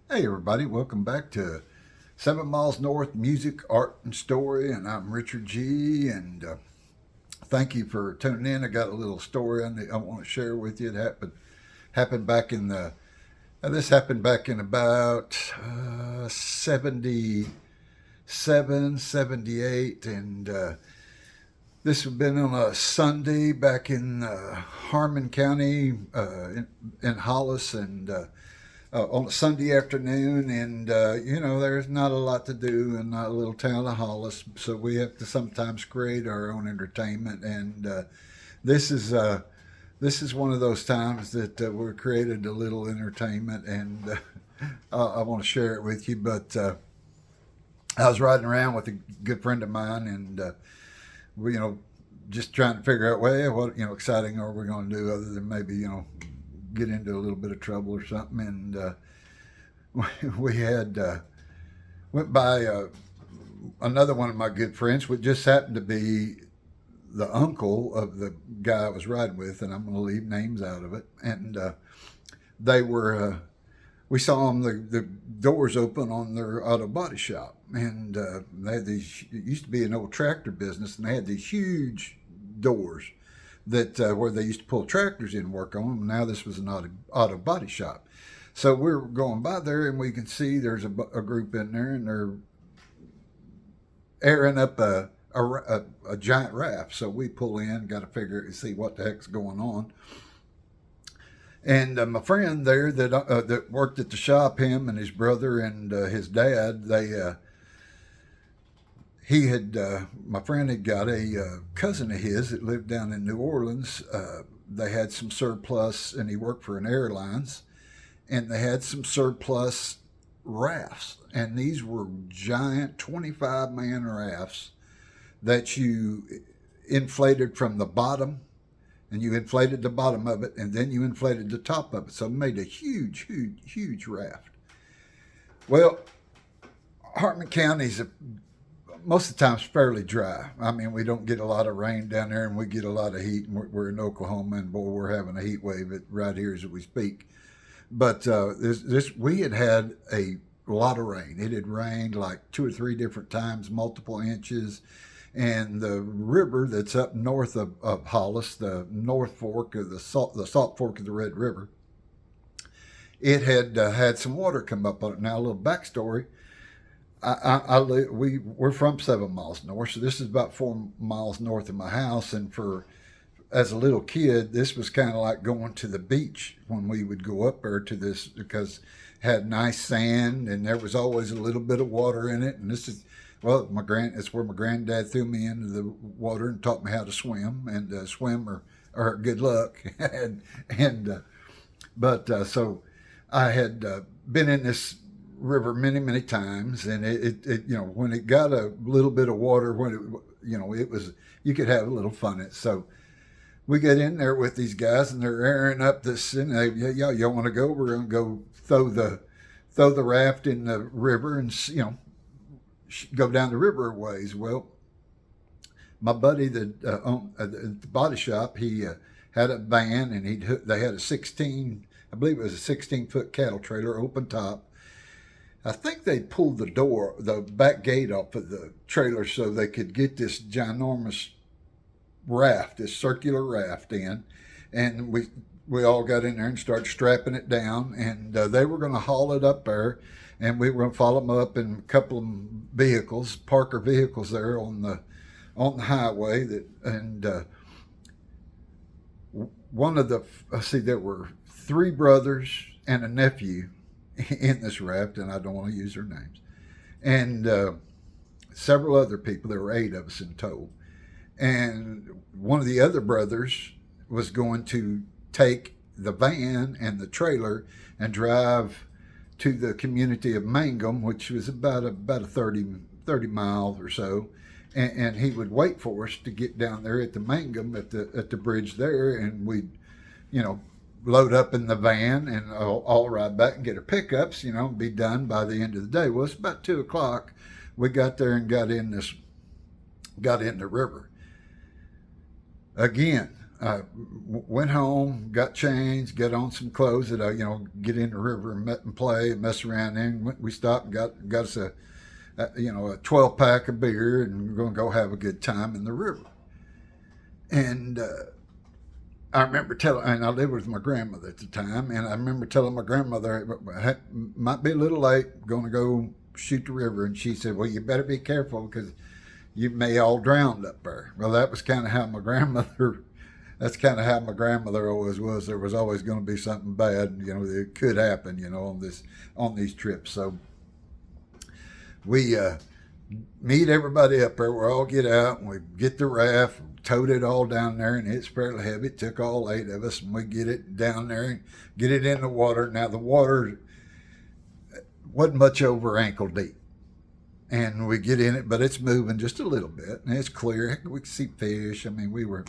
Hey everybody, welcome back to 7 Miles North Music, Art, and Story, and I'm Richard G. And thank you for tuning in. I got a little story I want to share with you. It happened back in the this happened back in about 77, 78, and this had been on a Sunday back in Harmon County in Hollis, and on a Sunday afternoon, and there's not a lot to do in our little town of Hollis, so we have to sometimes create our own entertainment. And this is this is one of those times that we've created a little entertainment, and I want to share it with you. But I was riding around with a good friend of mine, and we, just trying to figure out, well, what exciting are we going to do other than maybe get into a little bit of trouble or something. And we had went by another one of my good friends, which just happened to be the uncle of the guy I was riding with, and I'm going to leave names out of it. And they were, we saw them, the doors open on their auto body shop, and they had these. It used to be an old tractor business, and they had these huge doors that where they used to pull tractors in and work on them. Now this was an auto body shop. So we're going by there, and we can see there's a group in there, and they're airing up a giant raft. So we pull in, got to figure see what the heck's going on. And my friend there that worked at the shop, him and his brother and his dad, my friend had got a cousin of his that lived down in New Orleans. They had some surplus, and he worked for an airlines, and they had some surplus rafts, and these were giant 25-man rafts that you inflated from the bottom, and you inflated the bottom of it, and then you inflated the top of it, so it made a huge, huge, huge raft. Well, Hartman County's most of the time it's fairly dry. I mean, we don't get a lot of rain down there, and we get a lot of heat. And we're in Oklahoma, and boy, we're having a heat wave right here as we speak. But we had a lot of rain. It had rained like 2 or 3 different times, multiple inches. And the river that's up north of Hollis, the North Fork of the Salt Fork of the Red River, it had had some water come up on it. Now, a little backstory. We're from 7 Miles North, so this is about 4 miles north of my house. And as a little kid, this was kind of like going to the beach when we would go up there to this, because it had nice sand, and there was always a little bit of water in it. And this is it's where my granddad threw me into the water and taught me how to swim, and swim or good luck. So I had been in this river many, many times, and it when it got a little bit of water, when it was, you could have a little fun in it. So we get in there with these guys, and they're airing up this, and y'all want to go? We're going to go throw the raft in the river, and go down the river a ways. Well, my buddy that owned the body shop, he had a van, and they had a 16, I believe it was a 16-foot cattle trailer, open top. I think they pulled the back gate off of the trailer so they could get this ginormous raft, this circular raft in, and we all got in there and started strapping it down, and they were going to haul it up there, and we were going to follow them up in a couple of vehicles, Parker vehicles there on the highway. There were 3 brothers and a nephew in this raft, and I don't want to use their names, and several other people. There were 8 of us in total, and one of the other brothers was going to take the van and the trailer and drive to the community of Mangum, which was about a 30 miles or so, and he would wait for us to get down there at the Mangum at the bridge there, and we'd load up in the van and all ride back and get our pickups, be done by the end of the day. Well, it's about 2 o'clock. We got there and got in the river. Again, I went home, got changed, got on some clothes that I, get in the river and play and mess around. And we stopped and got us a 12 pack of beer, and we're going to go have a good time in the river. And I remember telling, and I lived with my grandmother at the time, and I remember telling my grandmother, might be a little late, going to go shoot the river. And she said, well, you better be careful because you may all drown up there. Well, that was kind of how my grandmother, that's kind of how my grandmother always was. There was always going to be something bad, that could happen, on these trips. So we meet everybody up there. We all get out and we get the raft, towed it all down there, and it's fairly heavy. It took all 8 of us, and we get it down there and get it in the water. Now the water wasn't much over ankle deep, and we get in it, but it's moving just a little bit, and it's clear. We could see fish. I mean, we were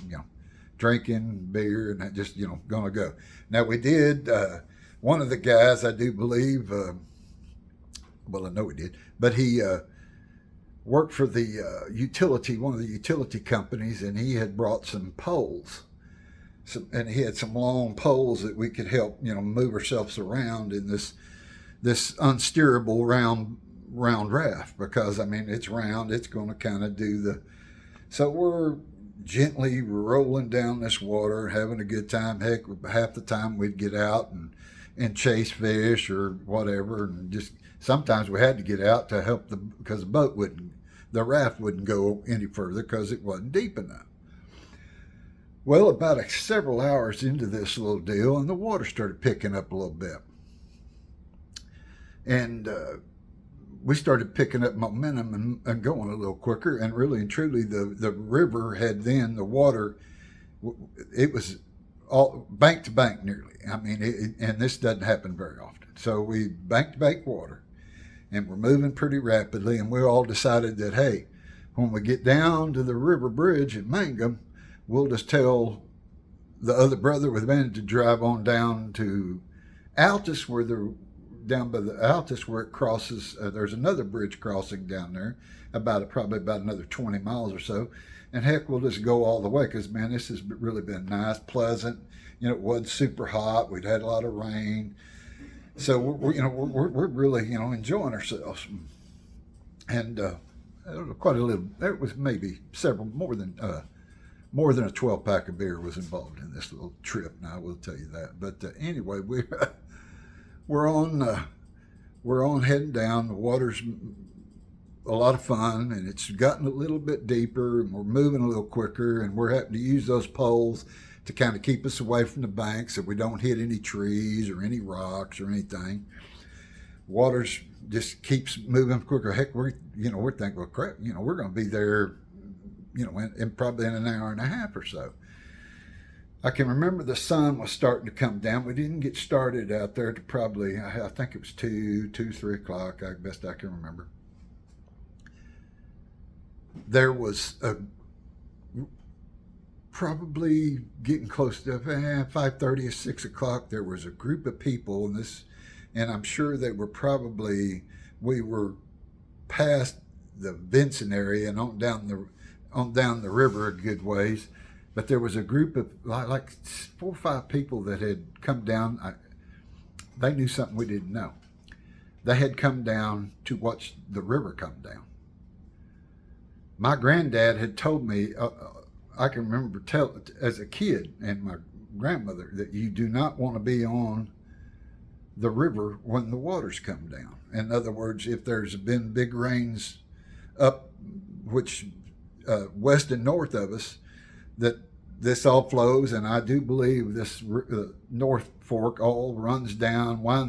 drinking beer and just gonna go. Now we did. One of the guys, I do believe, well, I know he did, but he worked for the one of the utility companies, and he had brought some poles. And he had some long poles that we could help, move ourselves around in this unsteerable round raft, because it's round. It's going to kind of do the. So we're gently rolling down this water, having a good time. Heck, half the time we'd get out and chase fish or whatever, and just sometimes we had to get out to help because the raft wouldn't go any further because it wasn't deep enough. Well, about several hours into this little deal, and the water started picking up a little bit, and we started picking up momentum and going a little quicker. And really and truly, the river had then the water. It was all bank to bank nearly. And this doesn't happen very often. So we bank to bank water, and we're moving pretty rapidly. And we all decided that, hey, when we get down to the river bridge at Mangum, we'll just tell the other brother with me to drive on down to Altus, down by the Altus where it crosses. There's another bridge crossing down there, probably about another 20 miles or so. And heck, we'll just go all the way because, man, this has really been nice, pleasant. It wasn't super hot. We'd had a lot of rain. So we're really enjoying ourselves, and quite a little. There was maybe several more than a 12 pack of beer was involved in this little trip. Now I will tell you that. But anyway, we're on heading down. The water's a lot of fun, and it's gotten a little bit deeper, and we're moving a little quicker, and we're having to use those poles to kind of keep us away from the bank so we don't hit any trees or any rocks or anything. Water's just keeps moving quicker. Heck, we're thinking, well, crap, we're going to be there, in probably in an hour and a half or so. I can remember the sun was starting to come down. We didn't get started out there to probably, I think it was 3 o'clock, best I can remember. There was probably getting close to 5:30 or 6 o'clock. There was a group of people, and I'm sure we were past the Vinson area and on down the river a good ways. But there was a group of like 4 or 5 people that had come down. They knew something we didn't know. They had come down to watch the river come down. My granddad had told me, I can remember as a kid, and my grandmother, that you do not want to be on the river when the waters come down. In other words, if there's been big rains up, which west and north of us, that this all flows, and I do believe this North Fork all winds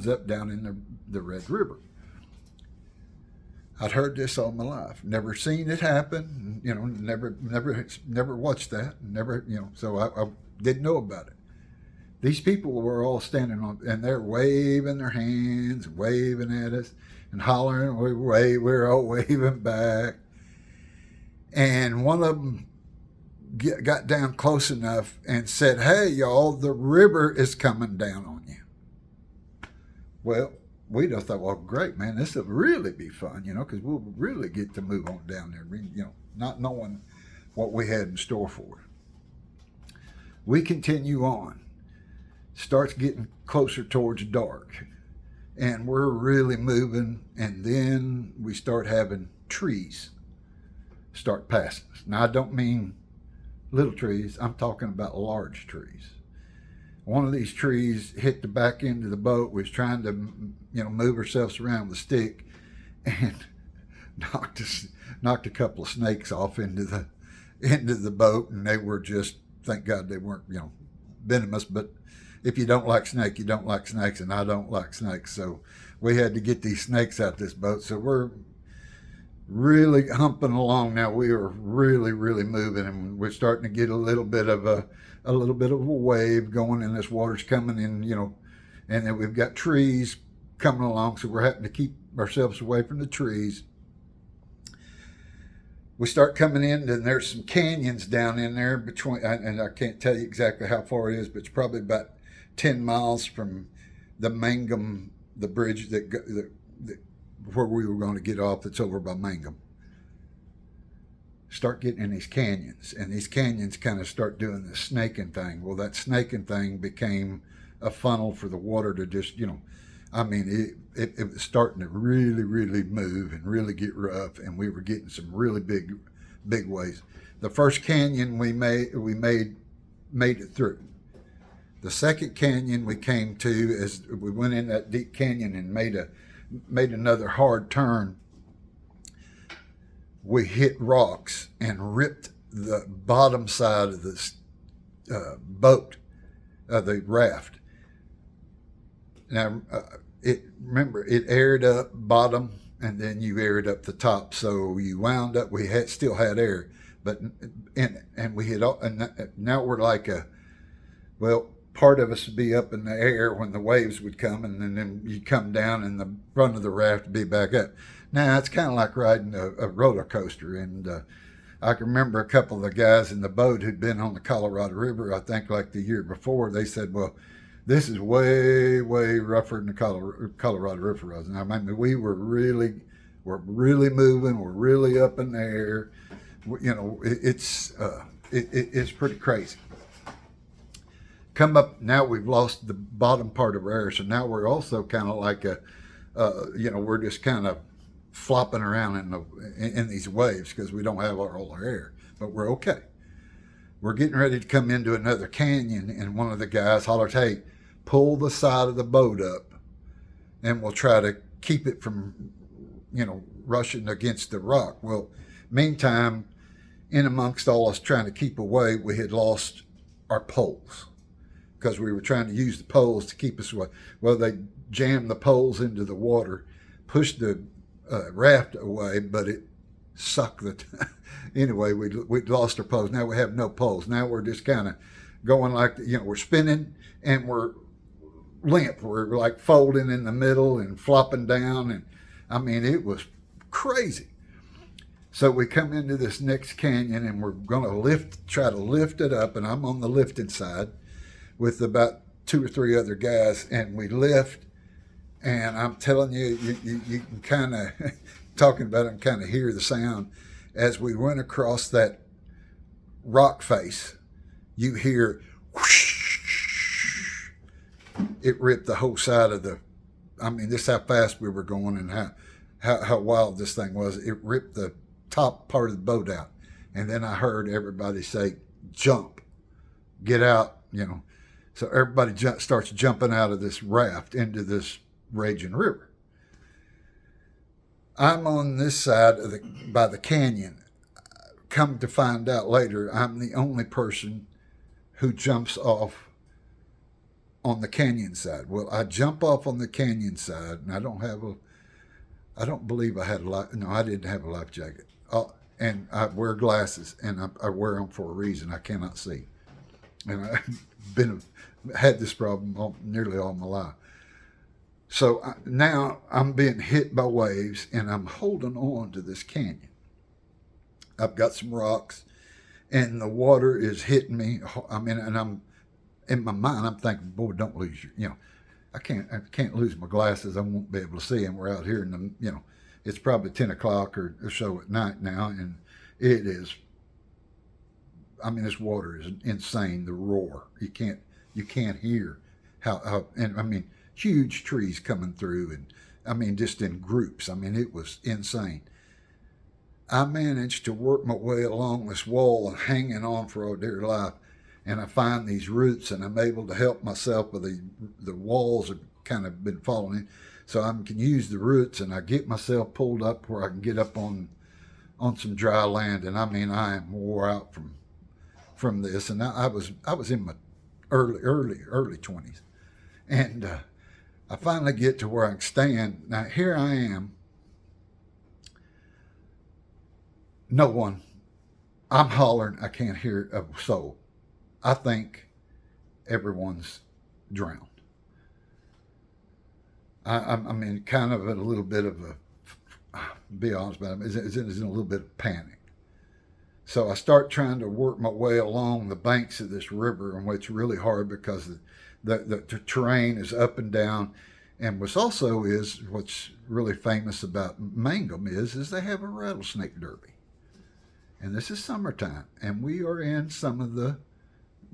up down in the Red River. I'd heard this all my life, never seen it happen, never watched that, so I didn't know about it. These people were all standing and they're waving their hands, waving at us, and hollering. We're all waving back, and one of them got down close enough and said, "Hey, y'all, the river is coming down on you." Well, we just thought, well, great, man, this will really be fun, because we'll really get to move on down there, not knowing what we had in store for it. We continue on. Starts getting closer towards dark, and we're really moving, and then we start having trees start passing us. Now, I don't mean little trees, I'm talking about large trees. One of these trees hit the back end of the boat. We was trying to, move ourselves around with a stick, and knocked a couple of snakes off into the boat, and they were just, thank God they weren't, venomous. But if you don't like snake, you don't like snakes, and I don't like snakes, so we had to get these snakes out this boat. So we're really humping along now. We are really, really moving, and we're starting to get a little bit of a wave going, and this water's coming in, and then we've got trees coming along, so we're having to keep ourselves away from the trees. We start coming in, and there's some canyons down in there between, and I can't tell you exactly how far it is, but it's probably about 10 miles from the Mangum, the bridge that where we were going to get off, that's over by Mangum. Start getting in these canyons, and these canyons kind of start doing the snaking thing. Well, that snaking thing became a funnel for the water to just, it was starting to really, really move and really get rough, and we were getting some really big waves. The first canyon we made it through. The second canyon we came to, as we went in that deep canyon and made another hard turn, we hit rocks and ripped the bottom side of this boat, the raft. Now, it aired up bottom, and then you aired up the top, so you wound up. We still had air, but and we hit, and now we're like part of us would be up in the air when the waves would come, and then you come down, and the front of the raft would be back up. Now, it's kind of like riding a roller coaster, and I can remember a couple of the guys in the boat who'd been on the Colorado River, I think like the year before, they said, well, this is way, way rougher than the Colorado River was. And I mean, we're really moving, we're really up in the air. It's pretty crazy. Come up, now we've lost the bottom part of our air, so now we're also kind of like we're just kind of flopping around in these waves because we don't have all our air, but we're okay. We're getting ready to come into another canyon, and one of the guys hollers, hey, pull the side of the boat up, and we'll try to keep it from, rushing against the rock. Well, meantime, in amongst all us trying to keep away, we had lost our poles because we were trying to use the poles to keep us away. Well, they jammed the poles into the water, pushed the raft away, but it sucked anyway, we'd lost our poles. Now we have no poles. Now we're just kind of going like, we're spinning, and we're limp. We're like folding in the middle and flopping down, and I mean, it was crazy. So we come into this next canyon, and we're going to try to lift it up, and I'm on the lifting side with about 2 or 3 other guys, and we lift. And I'm telling you, you can kind of, talking about it, and kind of hear the sound. As we went across that rock face, you hear whoosh. It ripped the whole side of this is how fast we were going and how wild this thing was. It ripped the top part of the boat out. And then I heard everybody say, jump, get out, So everybody starts jumping out of this raft into this raging river. I'm on this side by the canyon. Come to find out later, I'm the only person who jumps off on the canyon side. Well, I jump off on the canyon side, and I don't believe I had I didn't have a life jacket. And I wear glasses, and I wear them for a reason. I cannot see. And I've had this problem nearly all my life. So now I'm being hit by waves, and I'm holding on to this canyon. I've got some rocks, and the water is hitting me. And I'm in my mind, I'm thinking, boy, don't lose I can't lose my glasses. I won't be able to see them. We're out here in the, it's probably 10 o'clock or so at night now, and it is I mean, this water is insane. The roar, you can't hear and I mean, huge trees coming through, and I mean, just in groups. I mean, it was insane. I managed to work my way along this wall and hanging on for dear life. And I find these roots, and I'm able to help myself with the walls have kind of been falling in. So I can use the roots, and I get myself pulled up where I can get up on some dry land. And I mean, I am wore out from this. And I was in my early 20s, and I finally get to where I can stand. Now here I am. No one. I'm hollering. I can't hear a soul. I think everyone's drowned. I mean, kind of a little bit of be honest about it, is in a little bit of panic. So I start trying to work my way along the banks of this river, and it's really hard because the terrain is up and down. And what's really famous about Mangum is they have a rattlesnake derby. And this is summertime, and we are in some of the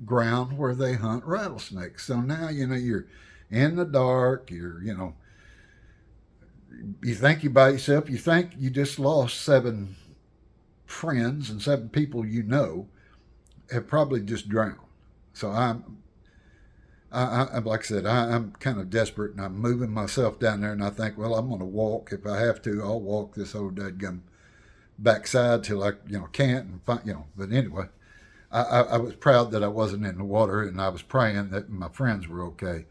ground where they hunt rattlesnakes. So now, you're in the dark, you think you by yourself, you think you just lost 7 friends, and 7 people have probably just drowned. So I'm like I said, I'm kind of desperate, and I'm moving myself down there, and I think, well, I'm going to walk. If I have to, I'll walk this old dadgum backside till I can't, and find, but anyway, I was proud that I wasn't in the water, and I was praying that my friends were okay.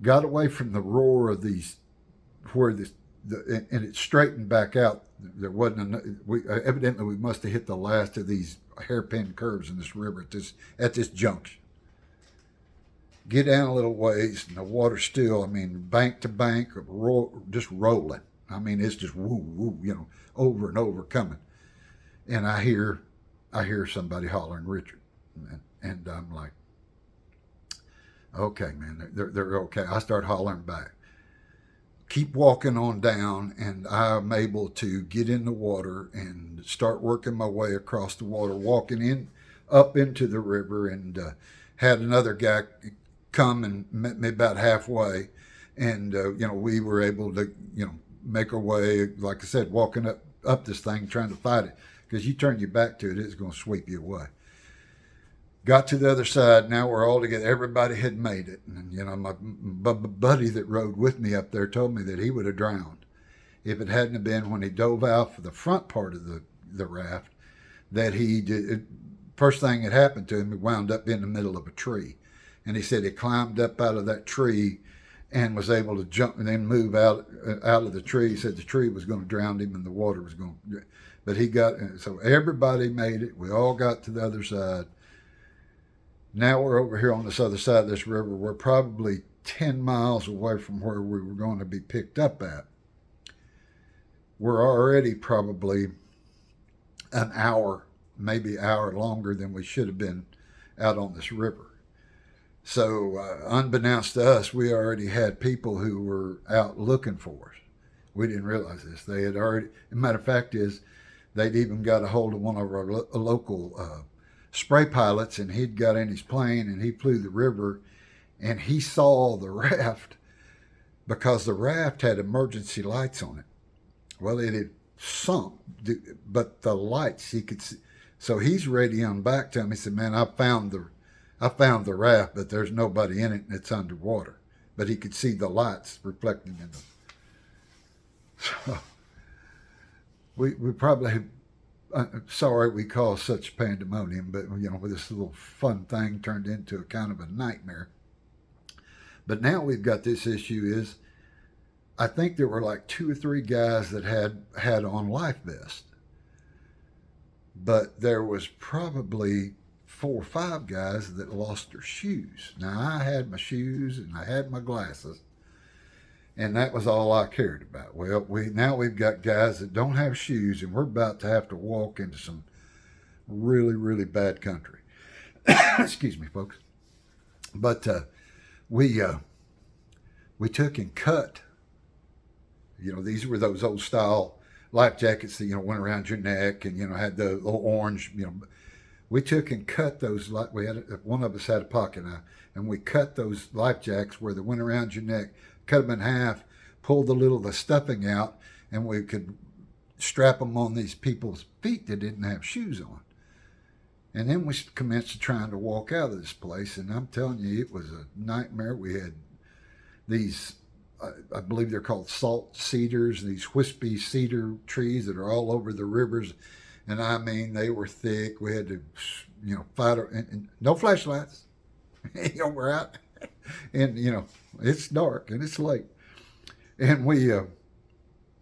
Got away from the roar of these, and it straightened back out. There wasn't evidently we must have hit the last of these hairpin curves in this river at this junction. Get down a little ways, and the water's still, I mean, bank to bank, just rolling. I mean, it's just woo woo, over and over coming. And I hear somebody hollering Richard, and I'm like, okay, man, they're okay. I start hollering back. Keep walking on down, and I'm able to get in the water and start working my way across the water, walking up into the river, and had another guy come and met me about halfway, and we were able to make our way, like I said, walking up this thing, trying to fight it, because you turn your back to it, it's going to sweep you away. Got to the other side. Now we're all together. Everybody had made it. And, my buddy that rode with me up there told me that he would have drowned if it hadn't have been when he dove out for the front part of the raft, that he did. First thing that happened to him, he wound up in the middle of a tree. And he said he climbed up out of that tree and was able to jump and then move out of the tree. He said the tree was going to drown him and the water was going to, but so everybody made it. We all got to the other side. Now we're over here on this other side of this river. We're probably 10 miles away from where we were going to be picked up at. We're already probably an hour, maybe an hour longer than we should have been out on this river. So unbeknownst to us, we already had people who were out looking for us. We didn't realize this. They had already, the matter of fact is, they'd even got a hold of one of our local spray pilots, and he'd got in his plane and he flew the river, and he saw the raft because the raft had emergency lights on it. Well, it had sunk, but the lights he could see. So he's radioing back to him. He said, "Man, I found the raft, but there's nobody in it, and it's underwater." But he could see the lights reflecting in them. So we probably sorry we caused such pandemonium, but this little fun thing turned into a kind of a nightmare. But now we've got this issue is, I think there were like 2 or 3 guys that had on life vests, but there was probably 4 or 5 guys that lost their shoes. Now I had my shoes and I had my glasses, and that was all I cared about. Well, we've got guys that don't have shoes, and we're about to have to walk into some really, really bad country. Excuse me, folks. But we took and cut. These were those old style life jackets that went around your neck and had the little orange. We took and cut those. We had one of us had a pocket knife, and we cut those life jacks where they went around your neck, cut them in half, pulled the stuffing out, and we could strap them on these people's feet that didn't have shoes on. And then we commenced trying to walk out of this place, and I'm telling you, it was a nightmare. We had these, I believe they're called salt cedars, these wispy cedar trees that are all over the rivers. And I mean, they were thick. We had to, fight, and no flashlights. We're out, and it's dark and it's late, and we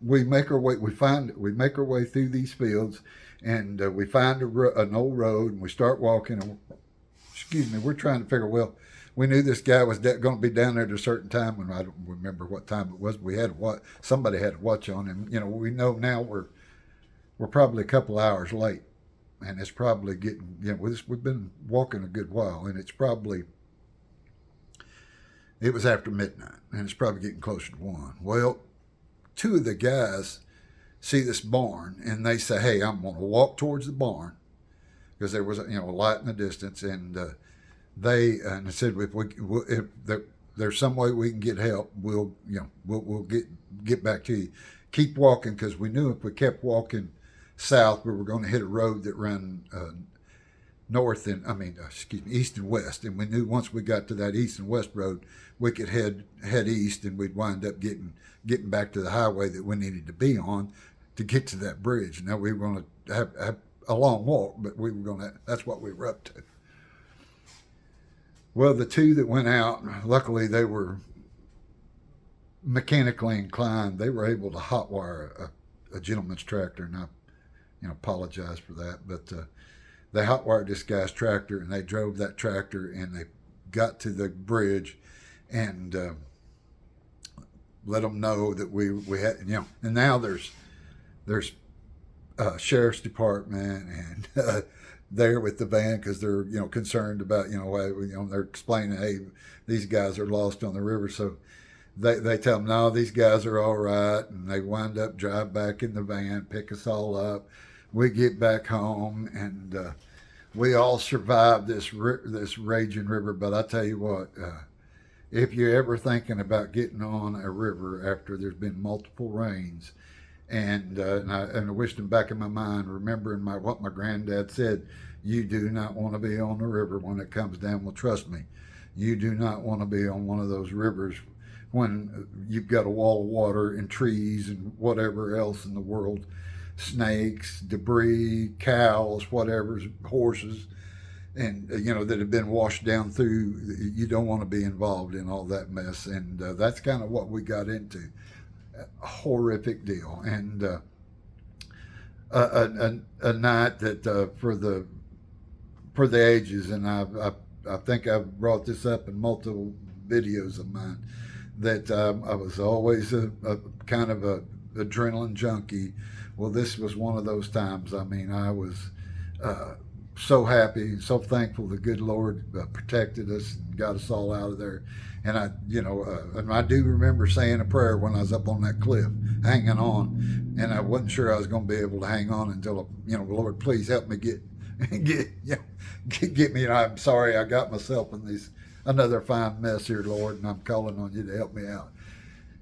make our way. We make our way through these fields, and we find an old road, and we start walking. And, we're trying to figure. Well, we knew this guy was going to be down there at a certain time, and I don't remember what time it was. We had somebody had to watch on him. We know now we're probably a couple hours late, and it's probably getting. We've been walking a good while, and it was after midnight, and it's probably getting closer to 1. Well, 2 of the guys see this barn, and they say, "Hey, I'm going to walk towards the barn," because there was a light in the distance, and they said, if there's some way we can get help, we'll get back to you. Keep walking, because we knew if we kept walking south, we were going to hit a road that ran east and west, and we knew once we got to that east and west road, we could head east, and we'd wind up getting back to the highway that we needed to be on to get to that bridge. Now we were going to have a long walk, but that's what we were up to. Well, the 2 that went out, luckily they were mechanically inclined. They were able to hotwire a gentleman's tractor, and I apologize for that, but they hotwired this guy's tractor, and they drove that tractor, and they got to the bridge, and let them know that we had, and now there's sheriff's department and there with the van, because they're concerned about they're explaining, hey, these guys are lost on the river, so they tell them, no, these guys are all right, and they wind up drive back in the van, pick us all up. We get back home, and we all survived this raging river. But I tell you what, if you're ever thinking about getting on a river after there's been multiple rains, and I wished him back in my mind, remembering what my granddad said, you do not want to be on the river when it comes down. Well, trust me, you do not want to be on one of those rivers when you've got a wall of water and trees and whatever else in the world, snakes, debris, cows, whatever, horses, and that have been washed down through. You don't want to be involved in all that mess, and that's kind of what we got into. A horrific deal, and a night that for the ages. And I think I've brought this up in multiple videos of mine, that I was always a kind of a adrenaline junkie. Well, this was one of those times. I mean, I was so happy, so thankful the good Lord protected us and got us all out of there. And I do remember saying a prayer when I was up on that cliff, hanging on, and I wasn't sure I was going to be able to hang on until, Lord, please help me get me. And I'm sorry I got myself in another fine mess here, Lord, and I'm calling on you to help me out.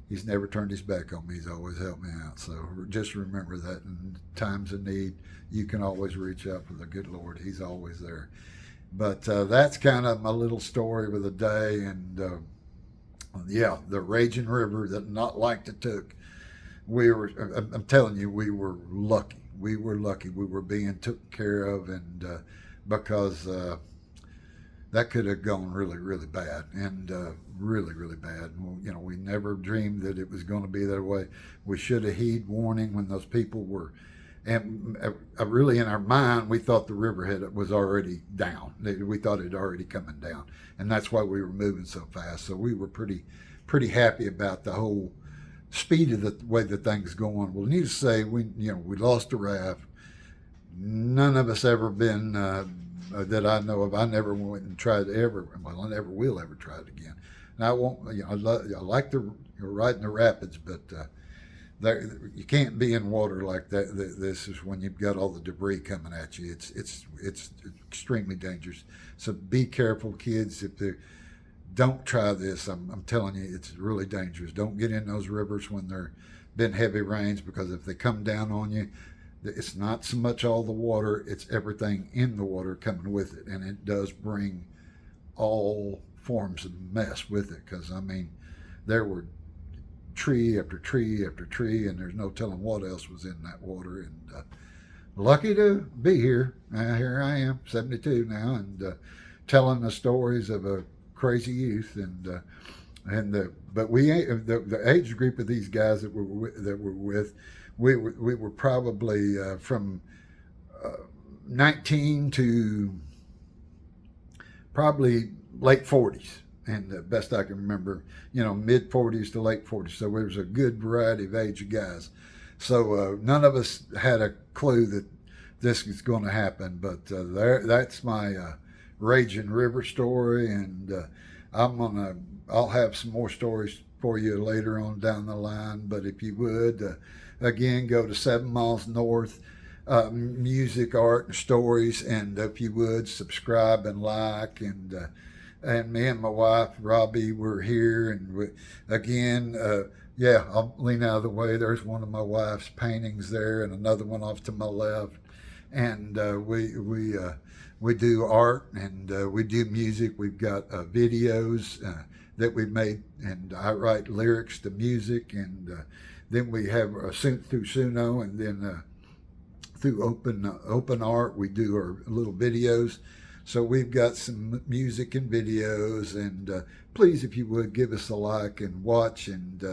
He's never turned his back on me. He's always helped me out. So just remember that in times of need, you can always reach out for the good Lord. He's always there. But that's kind of my little story with the day. And the raging river that not like to took. I'm telling you, we were lucky. We were lucky. We were being taken care of, and because that could have gone really, really bad, and really, really bad. We never dreamed that it was going to be that way. We should have heed warning when those people were, and really in our mind, we thought the river was already down. We thought it had already coming down, and that's why we were moving so fast. So we were pretty happy about the whole speed of the way the thing's going. Well, needless to say, we lost a raft. None of us ever been that I know of. I never went and tried ever. Well, I never will ever try it again. And I won't. I like the riding the rapids, but You can't be in water like that. This is when you've got all the debris coming at you. It's extremely dangerous. So be careful, kids. If they don't try this, I'm telling you, it's really dangerous. Don't get in those rivers when there been heavy rains, because if they come down on you, it's not so much all the water, it's everything in the water coming with it, and it does bring all forms of mess with it. Because I mean, there were tree after tree after tree, and there's no telling what else was in that water. And lucky to be here. Here I am, 72 now, and telling the stories of a crazy youth. But the age group of these guys that were with, we were probably from 19 to probably late 40s, and the best I can remember, mid 40s to late 40s. So there was a good variety of age of guys. So none of us had a clue that this was going to happen. But that's my Raging River story, and I'll have some more stories for you later on down the line. But if you would, again, go to 7 Miles North. Music, art, and stories, and if you would subscribe and like, and me and my wife Robbie were here, and yeah, I'll lean out of the way. There's one of my wife's paintings there, and another one off to my left, and we do art, and we do music. We've got videos that we've made, and I write lyrics to music, and then we have through Suno, and then through open art we do our little videos. So we've got some music and videos, and please, if you would, give us a like and watch, and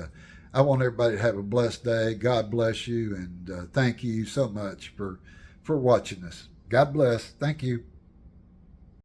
I want everybody to have a blessed day. God bless you, and thank you so much for watching us. God bless. Thank you.